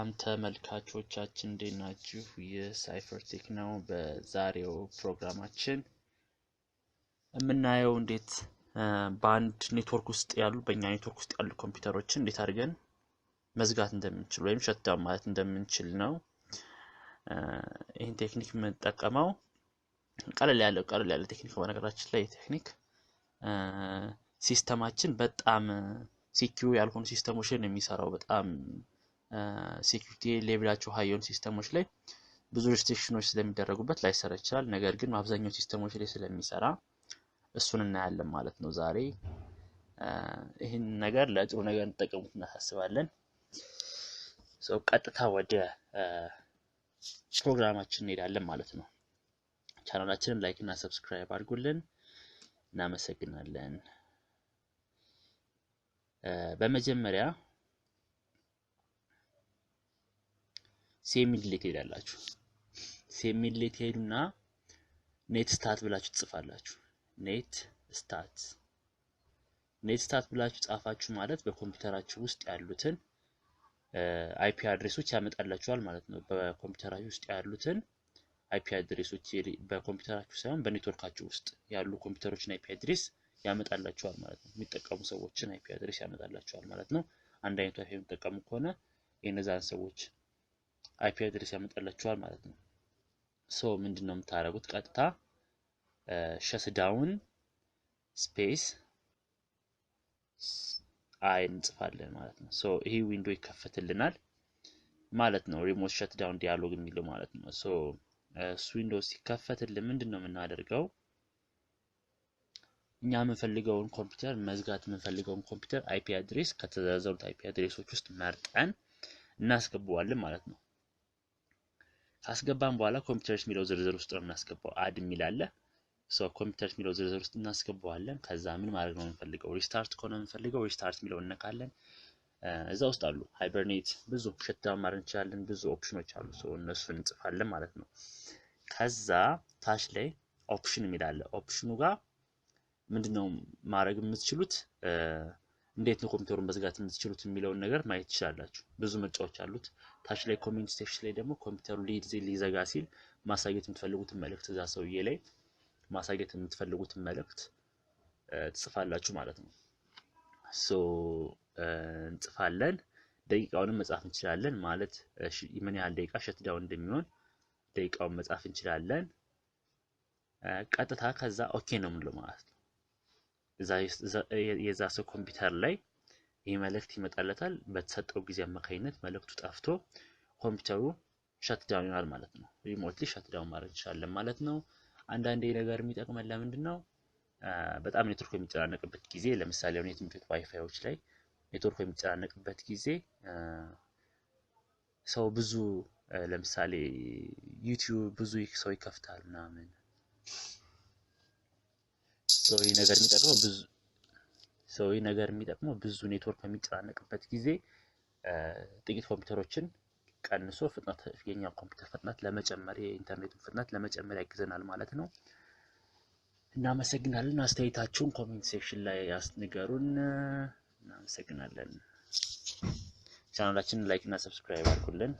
ሰላም ተመልካቾቻችን እንዴት ናችሁ? የሳይፈር ቴክ ነው። በዛሬው ፕሮግራማችን የምናየው እንዴት በአንድ ኔትወርክ ውስጥ ያሉ በእኛ ኔትወርክ ውስጥ ያሉ ኮምፒውተሮችን እንዴት አድርገን መዝጋት እንደምንችል ወይም ሸትዳውን ማለት እንደምንችል ነው። ይህን ቴክኒክ የምንጠቀመው ቀለል ያለ ቴክኒክ በነገራችን ላይ ቴክኒክ ሲስተማችን በጣም ሲኪዩር ያልሆኑ ሲስተሞች ላይ የሚሰራው በጣም ሴኩሪቲ ሌቭላቸው ሃይ የሆኑ ሲስተሞች ላይ ብዙ ሪስትሪክሽኖች ስለሚደረጉበት ላይሰራ ይችላል። ነገር ግን አብዛኛው ሲስተሞች ላይ ስለሚሰራ እሱን እናያለን ማለት ነው። ዛሬ ይህን ነገር ለጥሩ ነገር እንጠቀሙት እናሳስባለን። ቀጥታ ወደ ፕሮግራማችን እንሄዳለን ማለት ነው። ቻናላችንን ላይክ እና ሰብስክራይብ አድርጉልን። እናመሰግናለን። በመጀመሪያ ሴሚድሌት ሄዳላችሁ። ሴሚድሌት ሄዱና ኔት ስታት ብላችሁ ትጽፋላችሁ። ኔት ስታት ብላችሁ ጻፋችሁ ማለት በኮምፒውተራችሁ ውስጥ ያሉትን አይፒ አድሬሶች ያመጣላችኋል ማለት ነው። በኮምፒውተራችሁ ውስጥ ያሉትን አይፒ አድሬሶች በኮምፒውተራችሁ ሳይሆን በኔትወርካችሁ ውስጥ ያሉ ኮምፒውተሮችን አይፒ አድሬስ ያመጣላችኋል ማለት ነው። የሚጠቀሙ ሰዎችን አይፒ አድሬስ ያመጣላችኋል ማለት ነው። አንድ አይነት ዋይፋይ የሚጠቀሙ ከሆነ የነዛን ሰዎች አይፒ አድሬስ ያመጣላችኋል ማለት ነው። ምንድነው የምታደርጉት? ቀጥታ ሸትዳውን ስፔስ አይ እንጽፋለን ማለት ነው። ይሄ ዊንዶ ይከፈትልናል ማለት ነው። ሪሞት ሸትዳውን ዲያሎግ የሚለው ማለት ነው። እሱ ዊንዶ ሲከፈትልን ምንድነው የምናደርገው? እኛ የምንፈልገውን ኮምፒውተር መዝጋት የምንፈልገውን ኮምፒውተር አይፒ አድሬስ ከተዘረዘሩት አይፒ አድሬሶች ውስጥ መርጠን እናስገባዋለን ማለት ነው። ካስገባን በኋላ ኮምፒውተርስ የሚለው ዝርዝር ውስጥ ነው እናስገባው። አድ የሚል አለ። ኮምፒውተርስ የሚለው ዝርዝር ውስጥ እናስገባዋለን። ከዛ ምን ማድረግ ነው የምንፈልገው? ሪስታርት ከሆነ የምንፈልገው ሪስታርት የሚለው እንነካለን። እዛ ውስጥ አሉ ሃይበርኔት ብዙ ሸትዳውን ማድረግ እንችላለን። ብዙ ኦፕሽኖች አሉ። እነሱን እንጽፋለን ማለት ነው። ከዛ ታች ላይ ኦፕሽን የሚል አለ። ኦፕሽኑ ጋር ምንድነው ማድረግ የምትችሉት? እንዴት ነው ኮምፒውተሩን መዝጋት የምትችሉት የሚለውን ነገር ማየት ትችላላችሁ። ብዙ ምርጫዎች አሉት። ታች ላይ ኮሜንት ሴክሽን ላይ ደግሞ ኮምፒውተሩ ሊዘጋ ሲል ማሳየት የምትፈልጉትን መልእክት እዛ ሰውዬ ላይ ማሳየት የምትፈልጉትን መልእክት ትጽፋላችሁ ማለት ነው። እንጽፋለን። ደቂቃውንም መጻፍ እንችላለን ማለት ምን ያህል ደቂቃ ሸትዳውን እንደሚሆን ደቂቃውን መጻፍ እንችላለን። ቀጥታ ከዛ ኦኬ ነው የምንለው ማለት ነው። የዛ ሰው ኮምፒውተር ላይ ይሄ መልእክት ይመጣለታል። በተሰጠው ጊዜ አማካኝነት መልእክቱ ጠፍቶ ኮምፒውተሩ ሸትዳውን ይሆናል ማለት ነው። ሪሞትሊ ሸትዳውን ማድረግ እንችላለን ማለት ነው። አንዳንዴ ነገር የሚጠቅመን ለምንድን ነው? በጣም ኔትወርክ የሚጨናነቅበት ጊዜ ለምሳሌ የትምህርት ቤት ዋይፋዮች ላይ ኔትወርክ የሚጨናነቅበት ጊዜ ሰው ብዙ ለምሳሌ ዩቲዩብ ብዙ ሰው ይከፍታል ምናምን ይህ ነገር የሚጠቅመው ብዙ ኔትወርክ የሚጨናነቅበት ጊዜ ጥቂት ኮምፒውተሮችን ቀንሶ ፍጥነት የኛ ኮምፒውተር ፍጥነት ለመጨመር የኢንተርኔቱን ፍጥነት ለመጨመር ያግዘናል ማለት ነው። እናመሰግናለን። አስተያየታችሁን ኮሜንት ሴክሽን ላይ ያስንገሩን። እናመሰግናለን። ቻናላችንን ላይክ እና ሰብስክራይብ አድርጉልን።